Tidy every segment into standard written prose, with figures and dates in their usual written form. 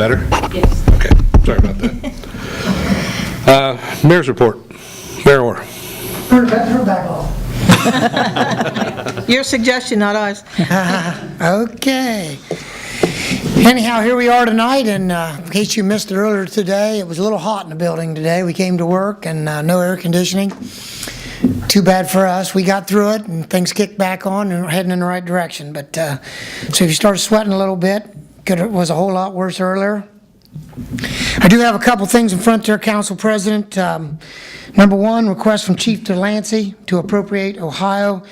Better? Yes. Okay, sorry about that. Mayor's report. Mayor Orr. Turn it back off. Your suggestion, not ours. Okay. Anyhow, here we are tonight, and in case you missed it earlier today, it was a little hot in the building today. We came to work and no air conditioning. Too bad for us. We got through it, and things kicked back on, and we're heading in the right direction. But so if you start sweating a little bit, it was a whole lot worse earlier. I do have a couple things in front there, Council President. Number one, request from Chief Delancey to appropriate Ohio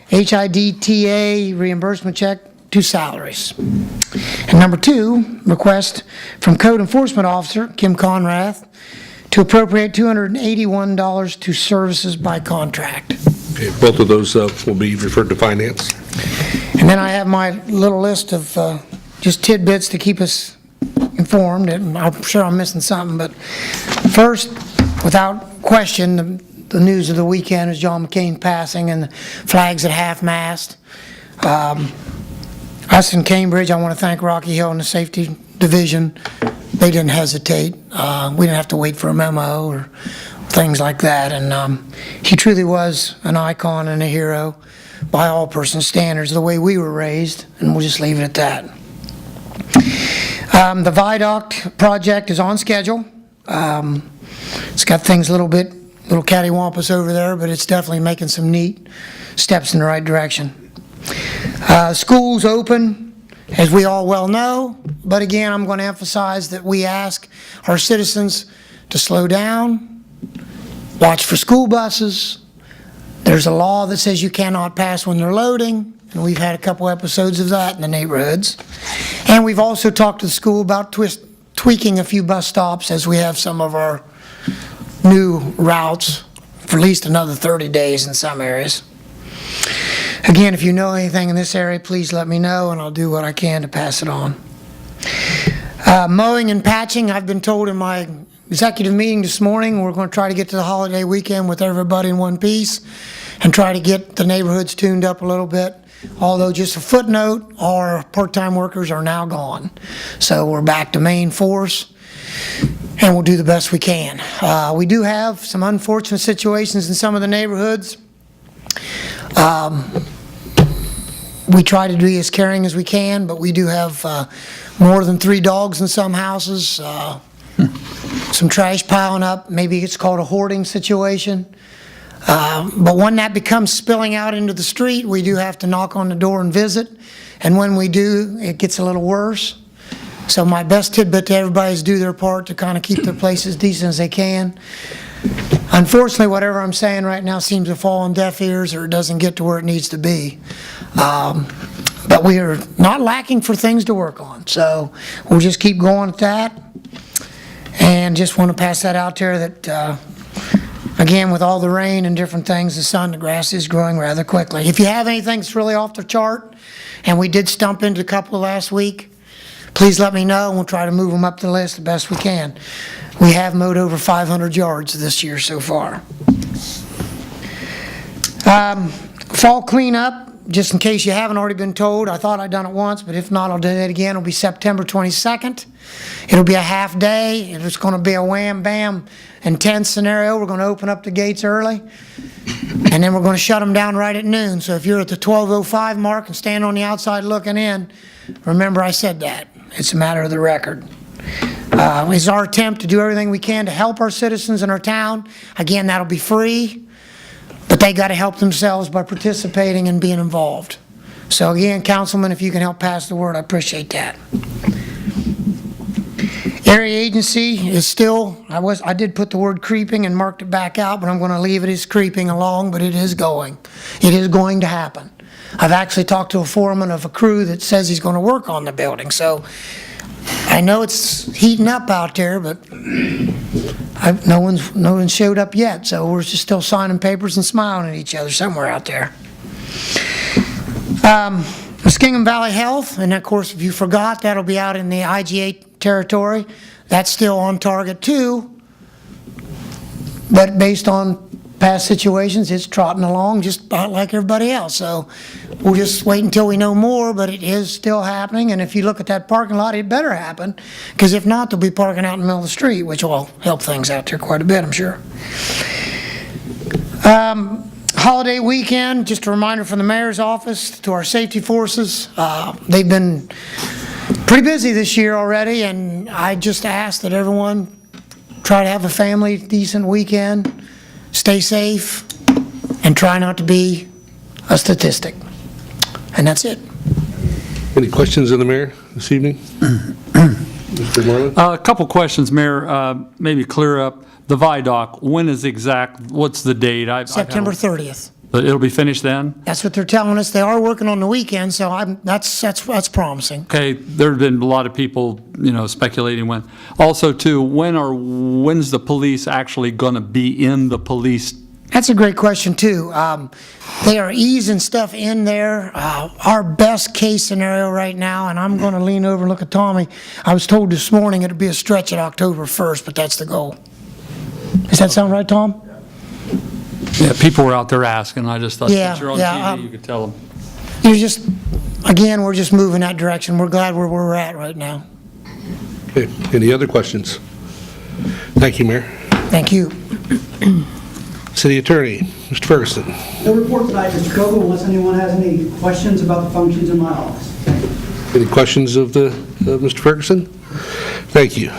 HIDTA reimbursement check to salaries. And number two, request from Code Enforcement Officer Kim Conrath to appropriate $281 to services by contract. Okay, both of those will be referred to finance. And then I have my little list of just tidbits to keep us informed, and I'm sure I'm missing something, but first, without question, the news of the weekend is John McCain passing and the flags at half-mast. Us in Cambridge, I want to thank Rocky Hill and the Safety Division. They didn't hesitate. We didn't have to wait for a memo or things like that, and he truly was an icon and a hero by all persons' standards, the way we were raised, and we'll just leave it at that. The viaduct project is on schedule. It's got things a little cattywampus over there, but it's definitely making some neat steps in the right direction. School's open, as we all well know, but again, I'm going to emphasize that we ask our citizens to slow down, watch for school buses. There's a law that says you cannot pass when they're loading, and we've had a couple episodes of that in the neighborhoods. And we've also talked to the school about tweaking a few bus stops as we have some of our new routes for at least another 30 days in some areas. Again, if you know anything in this area, please let me know, and I'll do what I can to pass it on. Mowing and patching, I've been told in my executive meeting this morning, we're going to try to get to the holiday weekend with everybody in one piece and try to get the neighborhoods tuned up a little bit. Although, just a footnote, our part-time workers are now gone. So we're back to main force, and we'll do the best we can. We do have some unfortunate situations in some of the neighborhoods. We try to be as caring as we can, but we do have more than 3 dogs in some houses, some trash piling up. Maybe it's called a hoarding situation. But when that becomes spilling out into the street, we do have to knock on the door and visit. And when we do, it gets a little worse. So my best tidbit to everybody is do their part to kind of keep their places decent as they can. Unfortunately, whatever I'm saying right now seems to fall on deaf ears, or it doesn't get to where it needs to be. But we are not lacking for things to work on. So we'll just keep going at that. And just want to pass that out there that, again, with all the rain and different things, the grass is growing rather quickly. If you have anything that's really off the chart, and we did stump into a couple last week, please let me know, and we'll try to move them up the list the best we can. We have mowed over 500 yards this year so far. Fall cleanup, just in case you haven't already been told, I thought I'd done it once, but if not, I'll do it again. It'll be September 22nd. It'll be a half day. It's going to be a wham-bam intense scenario. We're going to open up the gates early, and then we're going to shut them down right at noon. So if you're at the 12:05 mark and stand on the outside looking in, remember I said that. It's a matter of the record. It's our attempt to do everything we can to help our citizens in our town. Again, that'll be free, but they got to help themselves by participating and being involved. So again, Councilman, if you can help pass the word, I appreciate that. Area agency is still, I did put the word creeping and marked it back out, but I'm going to leave it as creeping along, but it is going. It is going to happen. I've actually talked to a foreman of a crew that says he's going to work on the building, so I know it's heating up out there, but no one's showed up yet, so we're just still signing papers and smiling at each other somewhere out there. Muskingum Valley Health, and of course, if you forgot, that'll be out in the IGA territory. That's still on target too, but based on past situations, it's trotting along just about like everybody else. So we'll just wait until we know more, but it is still happening. And if you look at that parking lot, it better happen, because if not, they'll be parking out in the middle of the street, which will help things out there quite a bit, I'm sure. Holiday weekend, just a reminder from the mayor's office to our safety forces. They've been pretty busy this year already, and I just ask that everyone try to have a family decent weekend, stay safe, and try not to be a statistic. And that's it. Any questions of the mayor this evening? Mr. Marlin? A couple questions, Mayor, maybe clear up the Vidoc. When is what's the date? September 30th. It'll be finished then? That's what they're telling us. They are working on the weekend, so that's promising. Okay, there have been a lot of people, speculating when. Also, too, when's the police actually going to be in the police? That's a great question, too. They are easing stuff in there. Our best case scenario right now, and I'm going to lean over and look at Tommy, I was told this morning it'd be a stretch at October 1st, but that's the goal. Does that sound right, Tom? Yeah, people were out there asking. I just thought, since you're on yeah, TV, you could tell them. We're just moving that direction. We're glad where we're at right now. Okay. Any other questions? Thank you, Mayor. Thank you. City Attorney, Mr. Ferguson. No report tonight, Mr. Koval, unless anyone has any questions about the functions in my office. Any questions of Mr. Ferguson? Thank you.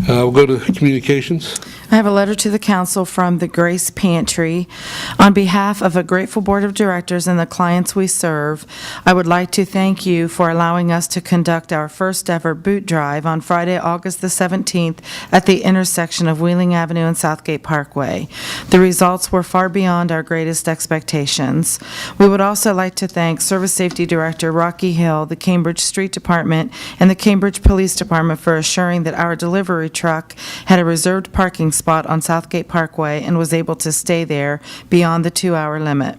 We'll go to communications. I have a letter to the council from the Grace Pantry. On behalf of a grateful board of directors and the clients we serve, I would like to thank you for allowing us to conduct our first ever boot drive on Friday, August the 17th at the intersection of Wheeling Avenue and Southgate Parkway. The results were far beyond our greatest expectations. We would also like to thank Service Safety Director Rocky Hill, the Cambridge Street Department, and the Cambridge Police Department for assuring that our delivery truck had a reserved parking spot on Southgate Parkway and was able to stay there beyond the 2-hour limit.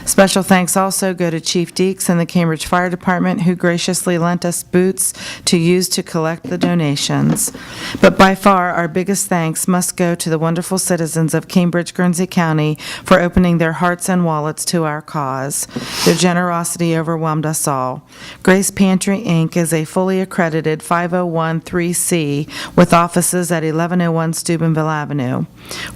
Special thanks also go to Chief Deeks and the Cambridge Fire Department, who graciously lent us boots to use to collect the donations. But by far, our biggest thanks must go to the wonderful citizens of Cambridge, Guernsey County for opening their hearts and wallets to our cause. Their generosity overwhelmed us all. Grace Pantry, Inc. is a fully accredited 501(c) with offices at 1101 Steubenville Avenue.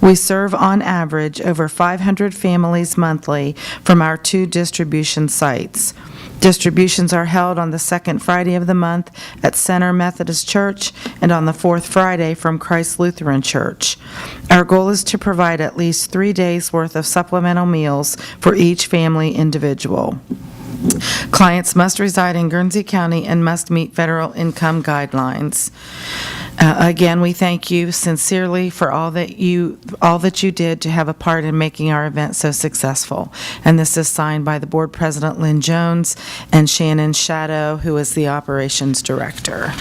We serve on average over 500 families monthly from our 2 distribution sites. Distributions are held on the second Friday of the month at Center Methodist Church and on the fourth Friday from Christ Lutheran Church. Our goal is to provide at least 3 days' worth of supplemental meals for each family individual. Clients must reside in Guernsey County and must meet federal income guidelines. Again, we thank you sincerely for all that you did to have a part in making our event so successful. And this is signed by the board president, Lynn Jones, and Shannon Shadow, who is the operations director.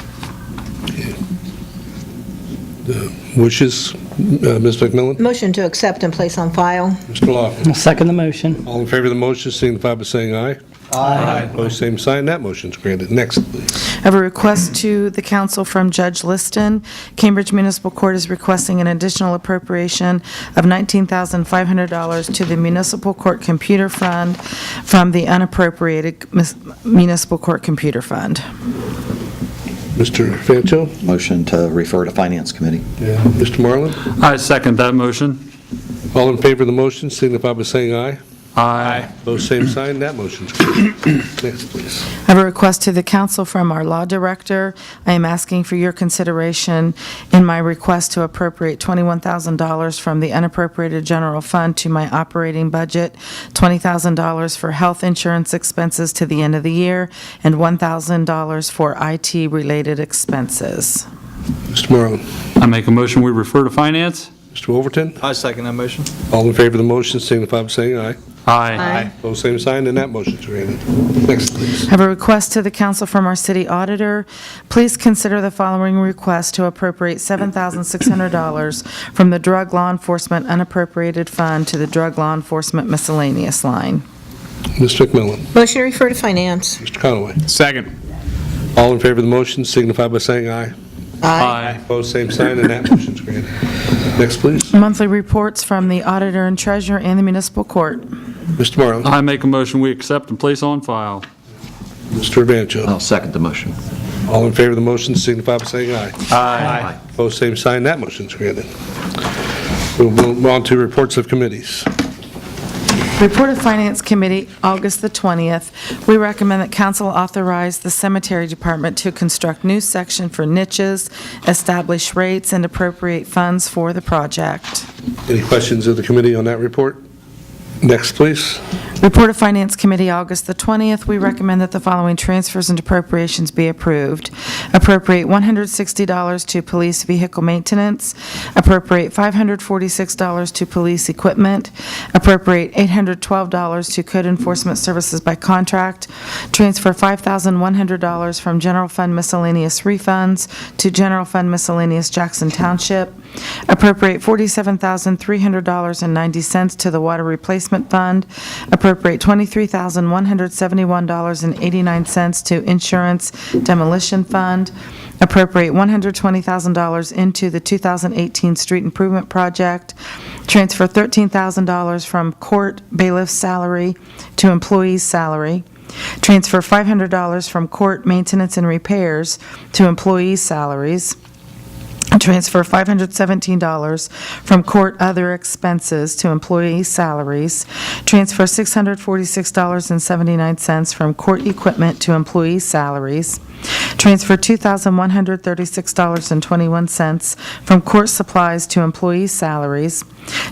Wishes, Ms. McMillan? Motion to accept and place on file. Mr. Laughlin? I'll second the motion. All in favor of the motion signify by saying aye. Aye. Opposed, same sign. That motion's granted. Next, please. I have a request to the council from Judge Liston. Cambridge Municipal Court is requesting an additional appropriation of $19,500 to the Municipal Court Computer Fund from the unappropriated Municipal Court Computer Fund. Mr. Fancho? Motion to refer to Finance Committee. Mr. Marlin? I second that motion. All in favor of the motion signify by saying aye. Aye. Opposed, same sign. That motion's granted. Next, please. I have a request to the council from our law director. I am asking for your consideration in my request to appropriate $21,000 from the unappropriated general fund to my operating budget, $20,000 for health insurance expenses to the end of the year, and $1,000 for IT-related expenses. Mr. Marlin? I make a motion we refer to Finance. Mr. Overton? I second that motion. All in favor of the motion signify by saying aye. Aye. Opposed, same sign, and that motion's granted. Next, please. I have a request to the council from our city auditor. Please consider the following request to appropriate $7,600 from the Drug Law Enforcement Unappropriated Fund to the Drug Law Enforcement Miscellaneous line. Ms. McMillan? Motion to refer to finance. Mr. Conaway? Second. All in favor of the motion signify by saying aye. Aye. Opposed, same sign, and that motion's granted. Next, please. Monthly reports from the auditor and treasurer and the municipal court. Mr. Marlowe. I make a motion, we accept and place on file. Mr. Vancho. I'll second the motion. All in favor of the motion signify by saying aye. Aye. Opposed, same sign, that motion's granted. We'll move on to reports of committees. Report of Finance Committee, August the 20th. We recommend that council authorize the cemetery department to construct new section for niches, establish rates, and appropriate funds for the project. Any questions of the committee on that report? Next, please. Report of Finance Committee, August the 20th. We recommend that the following transfers and appropriations be approved. Appropriate $160 to police vehicle maintenance. Appropriate $546 to police equipment. Appropriate $812 to code enforcement services by contract. Transfer $5,100 from general fund miscellaneous refunds to general fund miscellaneous Jackson Township. Appropriate $47,300.90 to the water replacement fund. Appropriate $23,171.89 to insurance demolition fund. Appropriate $120,000 into the 2018 street improvement project. Transfer $13,000 from court bailiff salary to employee's salary. Transfer $500 from court maintenance and repairs to employees' salaries. Transfer $517 from court other expenses to employee salaries. Transfer $646.79 from court equipment to employee salaries. Transfer $2,136.21 from court supplies to employee salaries.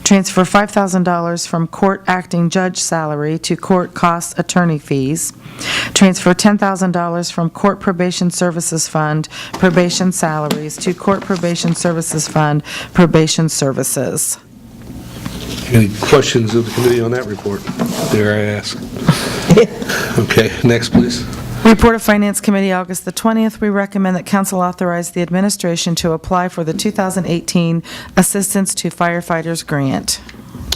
Transfer $5,000 from court acting judge salary to court cost attorney fees. Transfer $10,000 from court probation services fund probation salaries to court probation services fund probation services. Any questions of the committee on that report? Dare I ask? Okay, next, please. Report of Finance Committee, August the 20th. We recommend that council authorize the administration to apply for the 2018 Assistance to Firefighters Grant.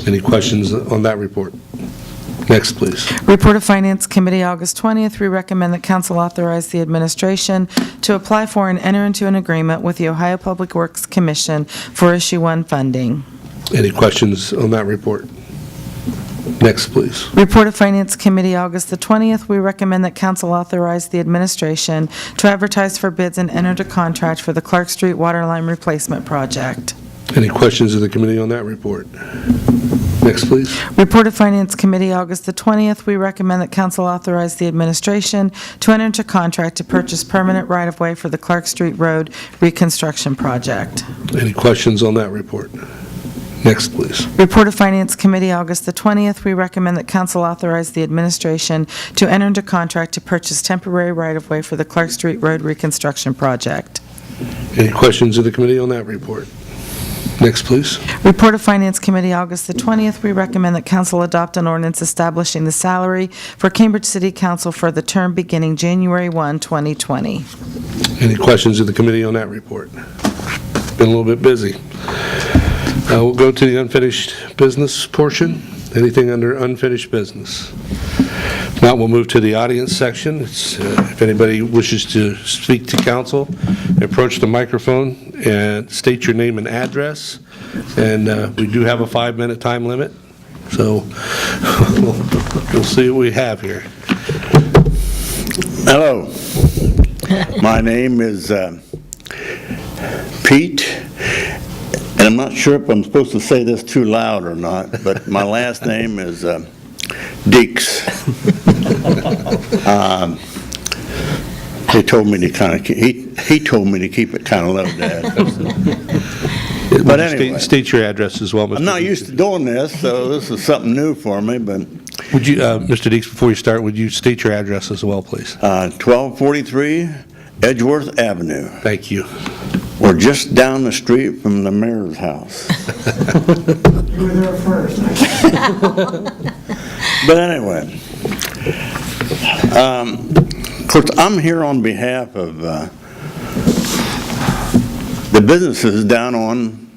Any questions on that report? Next, please. Report of Finance Committee, August 20th. We recommend that council authorize the administration to apply for and enter into an agreement with the Ohio Public Works Commission for Issue 1 funding. Any questions on that report? Next, please. Report of Finance Committee, August the 20th. We recommend that council authorize the administration to advertise for bids and enter into contract for the Clark Street Water Line Replacement Project. Any questions of the committee on that report? Next, please. Report of Finance Committee, August the 20th. We recommend that council authorize the administration to enter into contract to purchase permanent right-of-way for the Clark Street Road reconstruction project. Any questions on that report? Next, please. Report of Finance Committee, August the 20th. We recommend that council authorize the administration to enter into contract to purchase temporary right-of-way for the Clark Street Road reconstruction project. Any questions of the committee on that report? Next, please. Report of Finance Committee, August the 20th. We recommend that council adopt an ordinance establishing the salary for Cambridge City Council for the term beginning January 1, 2020. Any questions of the committee on that report? Been a little bit busy. We'll go to the unfinished business portion. Anything under unfinished business? Now we'll move to the audience section. If anybody wishes to speak to council, approach the microphone and state your name and address. And we do have a 5-minute time limit, so we'll see what we have here. Hello. My name is Pete, and I'm not sure if I'm supposed to say this too loud or not, but my last name is Deeks. He told me to he told me to keep it kind of low, Dad. But anyway, State your address as well, Mr. I'm not used to doing this, so this is something new for me, but Would you, Mr. Deeks, before you start, would you state your address as well, please? 1243 Edgeworth Avenue. Thank you. We're just down the street from the mayor's house. You were there first. But anyway, of course, I'm here on behalf of the businesses down on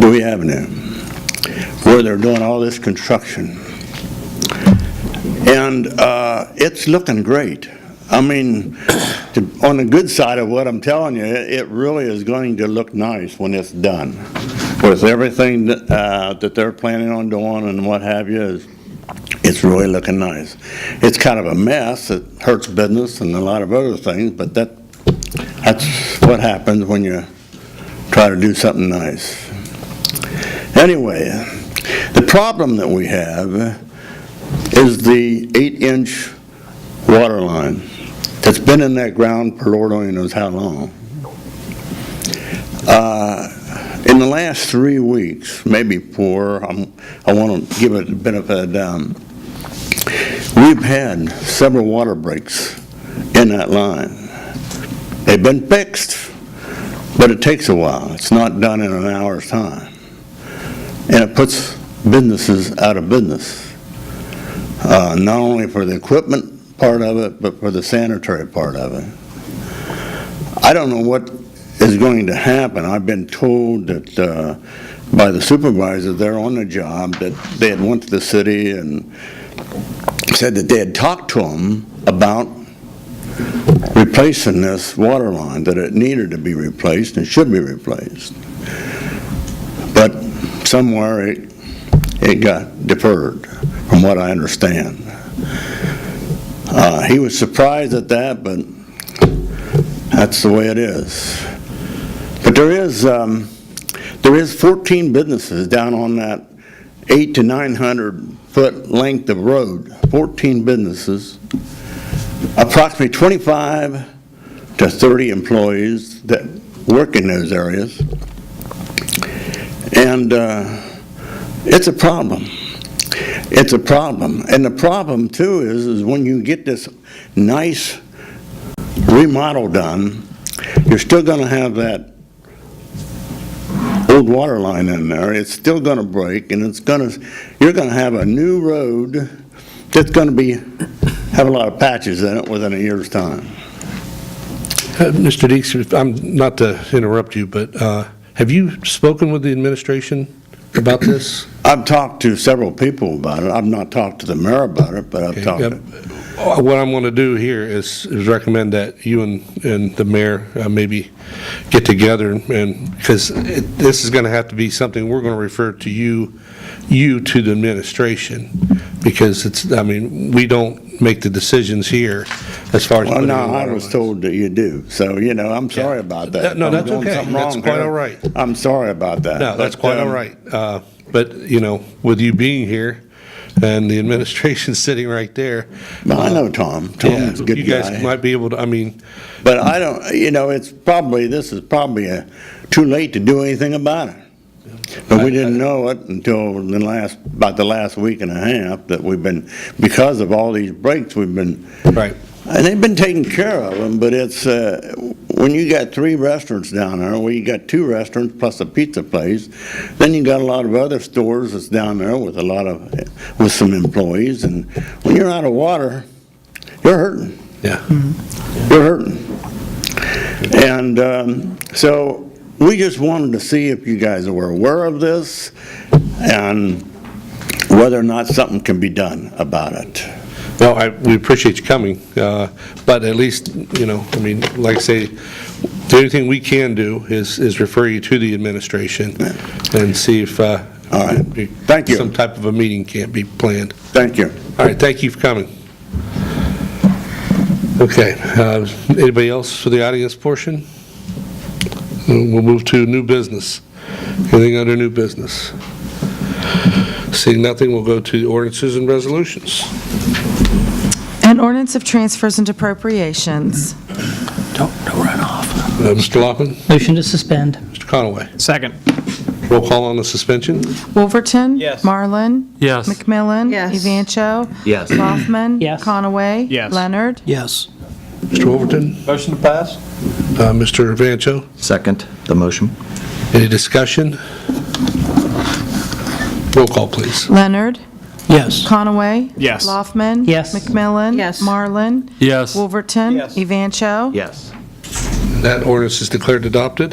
Dewey Avenue, where they're doing all this construction. And it's looking great. I mean, on the good side of what I'm telling you, it really is going to look nice when it's done. With everything that they're planning on doing and what have you, it's really looking nice. It's kind of a mess. It hurts business and a lot of other things, but that's what happens when you try to do something nice. Anyway, the problem that we have is the 8-inch water line that's been in that ground for Lord only knows how long. In the last 3 weeks, maybe 4, I want to give it a benefit of the doubt, we've had several water breaks in that line. They've been fixed, but it takes a while. It's not done in an hour's time. And it puts businesses out of business, not only for the equipment part of it, but for the sanitary part of it. I don't know what is going to happen. I've been told that by the supervisor there on the job that they had went to the city and said that they had talked to them about replacing this water line, that it needed to be replaced and should be replaced. But somewhere it got deferred, from what I understand. He was surprised at that, but that's the way it is. But there is 14 businesses down on that 800 to 900 foot length of road. 14 businesses, approximately 25 to 30 employees that work in those areas, and it's a problem. It's a problem, and the problem too is when you get this nice remodel done, you're still going to have that old water line in there. It's still going to break, and you're going to have a new road that's going to have a lot of patches in it within a year's time. Mr. Deeks, I'm not to interrupt you, but have you spoken with the administration about this? I've talked to several people about it. I've not talked to the mayor about it, but I've talked Yep. to... What I'm going to do here is recommend that you and the mayor maybe get together, and because this is going to have to be something we're going to refer to you to the administration, because we don't make the decisions here as far as... Well, putting no, in I water was lines. told that you do, so, I'm sorry about that. No, I'm that's doing okay. something That's wrong quite here. all right. I'm sorry about that. No, that's But, quite all right. But, with you being here and the administration sitting right there... Well, I know Tom. Tom's a good guy. You guys might be able to, But I don't, this is probably too late to do anything about it. But we didn't know it until about the last week and a half that because of all these breaks, right. and they've been taking care of them, but it's, when you got 3 restaurants down there, well, you got 2 restaurants plus a pizza place, then you got a lot of other stores that's down there with some employees, and when you're out of water, you're hurting. Yeah. You're hurting. And so we just wanted to see if you guys were aware of this and whether or not something can be done about it. No, we appreciate you coming, but at least, like I say, the only thing we can do is refer you to the administration and see if All right. Thank you. some type of a meeting can't be planned. Thank you. All right, thank you for coming. Okay, anybody else for the audience portion? We'll move to new business. Anything under new business? Seeing nothing, we'll go to ordinances and resolutions. An ordinance of transfers and appropriations. Don't run off. Mr. Loppin, Motion to suspend. Mr. Conaway. Second. Roll call on the suspension? Wolverton? Yes. Marlin? Yes. McMillan? Yes. Evancho? Yes. Kaufman? Yes. Conaway? Yes. Leonard? Yes. Mr. Wolverton? Motion to pass? Mr. Vancho? Second, the motion. Any discussion? Roll call, please. Leonard? Yes. Conaway? Yes. Laufman? Yes. McMillan? Yes. Marlin? Yes. Wolverton? Yes. Evancho? Yes. That ordinance is declared adopted.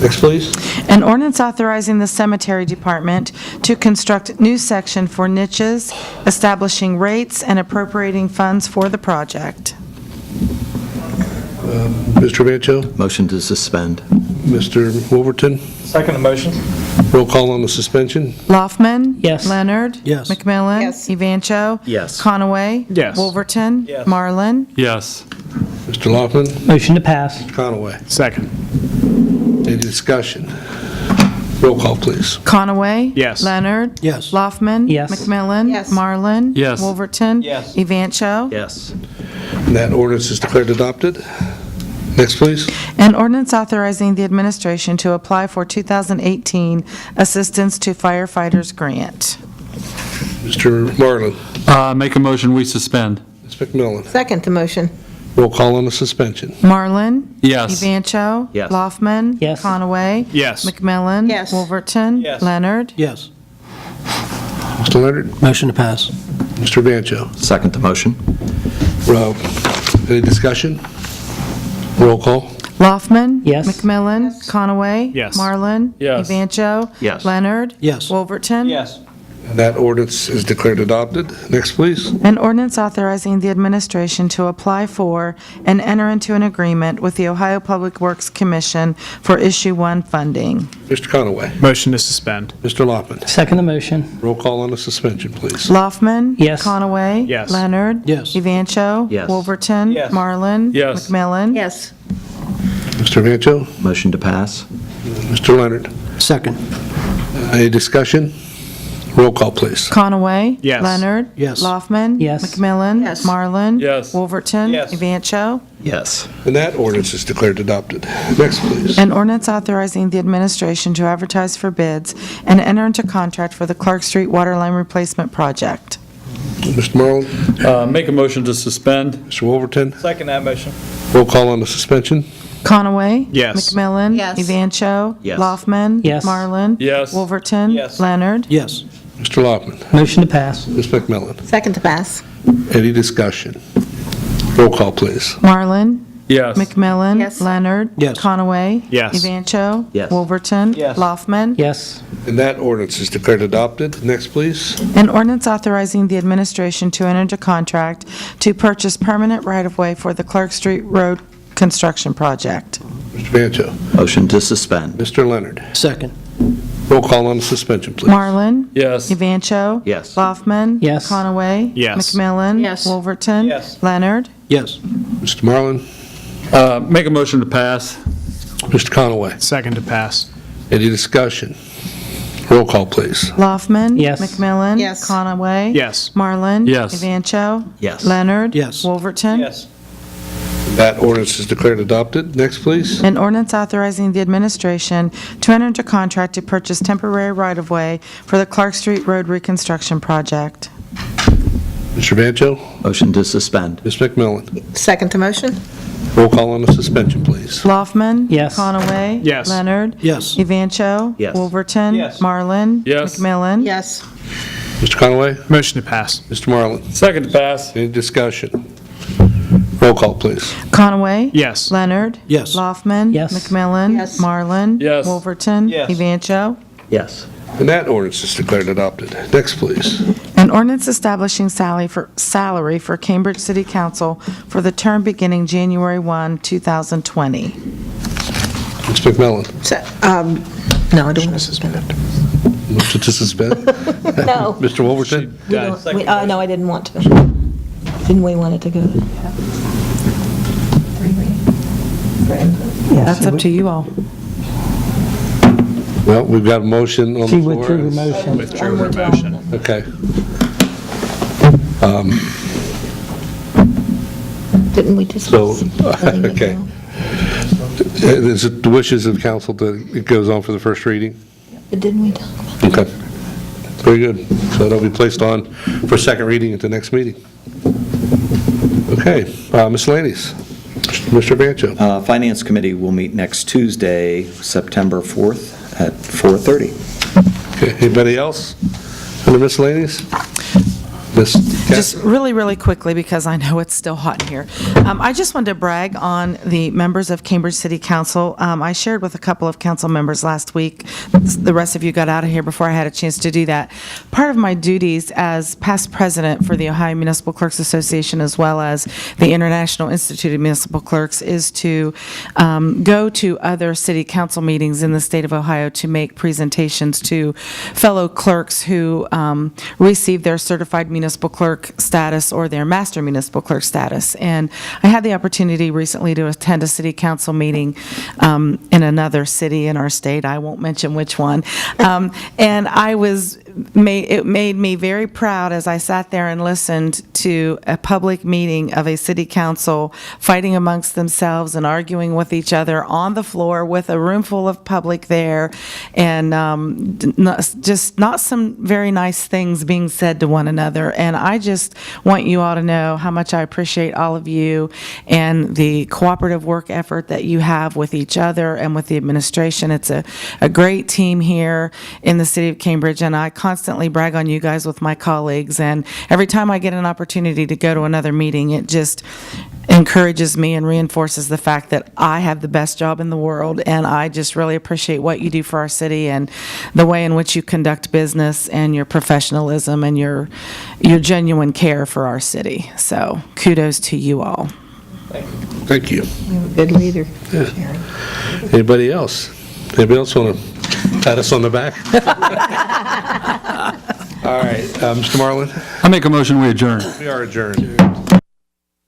Next, please. An ordinance authorizing the cemetery department to construct new section for niches, establishing rates, and appropriating funds for the project. Mr. Vancho, Motion to suspend. Mr. Wolverton, Second motion? roll call on the suspension. Loffman? Yes. Leonard? Yes. McMillan? Yes. Evancho? Yes. Conaway? Yes. Wolverton? Yes. Marlin? Yes. Mr. Loffman, Motion to pass. Conaway. Second. Any discussion? Roll call, please. Conaway? Yes. Leonard? Yes. Loffman? Yes. McMillan? Yes. Marlin? Yes. Wolverton? Yes. Evancho? Yes. And that ordinance is declared adopted. Next, please. An ordinance authorizing the administration to apply for 2018 Assistance to Firefighters Grant. Mr. Marlin, Make a motion, we suspend. Ms. McMillan, Second the motion. roll call on the suspension. Marlin? Yes. Evancho? Yes. Loffman? Yes. Conaway? Yes. McMillan? Yes. Wolverton? Yes. Leonard? Yes. Mr. Leonard, Motion to pass. Mr. Vancho. Second the motion. Any discussion? Roll call. Loffman? Yes. McMillan? Conaway? Yes. Marlin? Yes. Evancho? Yes. Leonard? Yes. Wolverton? Yes. And that ordinance is declared adopted. Next, please. An ordinance authorizing the administration to apply for and enter into an agreement with the Ohio Public Works Commission for Issue 1 funding. Mr. Conaway, Motion to suspend? Mr. Loffman, Second the motion. roll call on the suspension, please. Loffman? Yes. Conaway? Yes. Leonard? Yes. Evancho? Yes. Wolverton? Yes. Marlin? Yes. McMillan? Yes. Mr. Vancho, Motion to pass. Mr. Leonard. Second. Any discussion? Roll call, please. Conaway? Yes. Leonard? Yes. Loffman? Yes. McMillan? Yes. Marlin? Yes. Wolverton? Yes. Evancho? Yes. And that ordinance is declared adopted. Next, please. An ordinance authorizing the administration to advertise for bids and enter into contract for the Clark Street Waterline Replacement Project. Mr. Marlin, Make a motion to suspend. Mr. Wolverton, Second that motion? roll call on the suspension. Conaway? Yes. McMillan? Yes. Evancho? Yes. Loffman? Yes. Marlin? Yes. Wolverton? Yes. Leonard? Yes. Mr. Loffman, Motion to pass. Ms. McMillan, Second to pass. any discussion? Roll call, please. Marlin? Yes. McMillan? Yes. Leonard? Yes. Conaway? Yes. Evancho? Yes. Wolverton? Yes. Loffman? Yes. And that ordinance is declared adopted. Next, please. An ordinance authorizing the administration to enter into contract to purchase permanent right-of-way for the Clark Street Road construction project. Mr. Vancho, Motion to suspend. Mr. Leonard, Second. roll call on the suspension, please. Marlin? Yes. Evancho? Yes. Loffman? Yes. Conaway? Yes. McMillan? Yes. Wolverton? Yes. Leonard? Yes. Mr. Marlin, Make a motion to pass. Mr. Conaway, Second to pass? any discussion? Roll call, please. Loffman? Yes. McMillan? Yes. Conaway? Yes. Marlin? Yes. Evancho? Yes. Leonard? Yes. Wolverton? Yes. That ordinance is declared adopted. Next, please. An ordinance authorizing the administration to enter into contract to purchase temporary right-of-way for the Clark Street Road reconstruction project. Mr. Vancho, Motion to suspend. Ms. McMillan, Second to motion. roll call on the suspension, please. Loffman? Yes. Conaway? Yes. Leonard? Yes. Evancho? Yes. Wolverton? Yes. Marlin? Yes. McMillan? Yes. Mr. Conaway, Motion to pass? Mr. Marlin, Second to pass. any discussion? Roll call, please. Conaway? Yes. Leonard? Yes. Loffman? Yes. McMillan? Yes. Marlin? Yes. Wolverton? Yes. Evancho? Yes. And that ordinance is declared adopted. Next, please. An ordinance establishing salary for Cambridge City Council for the term beginning January 1, 2020. Ms. McMillan, No, I don't want to suspend it. motion to suspend. No. Mr. Wolverton, No, I didn't want to. Didn't we want it to go? That's up to you all. well, we've got a motion on She the floor. withdrew her motion. Withdrew her motion. Okay. Didn't we just? So, letting it okay. go? Is it the wishes of council that it goes on for the first reading? But didn't we talk about? Okay. Very good. So it'll be placed on for second reading at the next meeting. Okay, miscellaneous. Mr. Vancho. Finance Committee will meet next Tuesday, September 4th at 4:30. Okay, anybody else under miscellaneous? Ms. Just really, really quickly, because I know it's still hot in here. I just wanted to brag on the members of Cambridge City Council. I shared with a couple of council members last week. The rest of you got out of here before I had a chance to do that. Part of my duties as past president for the Ohio Municipal Clerks Association, as well as the International Institute of Municipal Clerks, is to go to other city council meetings in the state of Ohio to make presentations to fellow clerks who receive their certified municipal clerk status or their master municipal clerk status. And I had the opportunity recently to attend a city council meeting in another city in our state. I won't mention which one. And it made me very proud as I sat there and listened to a public meeting of a city council fighting amongst themselves and arguing with each other on the floor with a room full of public there, and just not some very nice things being said to one another. And I just want you all to know how much I appreciate all of you and the cooperative work effort that you have with each other and with the administration. It's a great team here in the city of Cambridge, and I constantly brag on you guys with my colleagues. And every time I get an opportunity to go to another meeting, it just encourages me and reinforces the fact that I have the best job in the world, and I just really appreciate what you do for our city and the way in which you conduct business and your professionalism and your genuine care for our city. So kudos to you all. Thank you. Good leader. Anybody else? Anybody else want to pat us on the back? All right, Mr. Marlin, I make a motion, we adjourn. we are adjourned.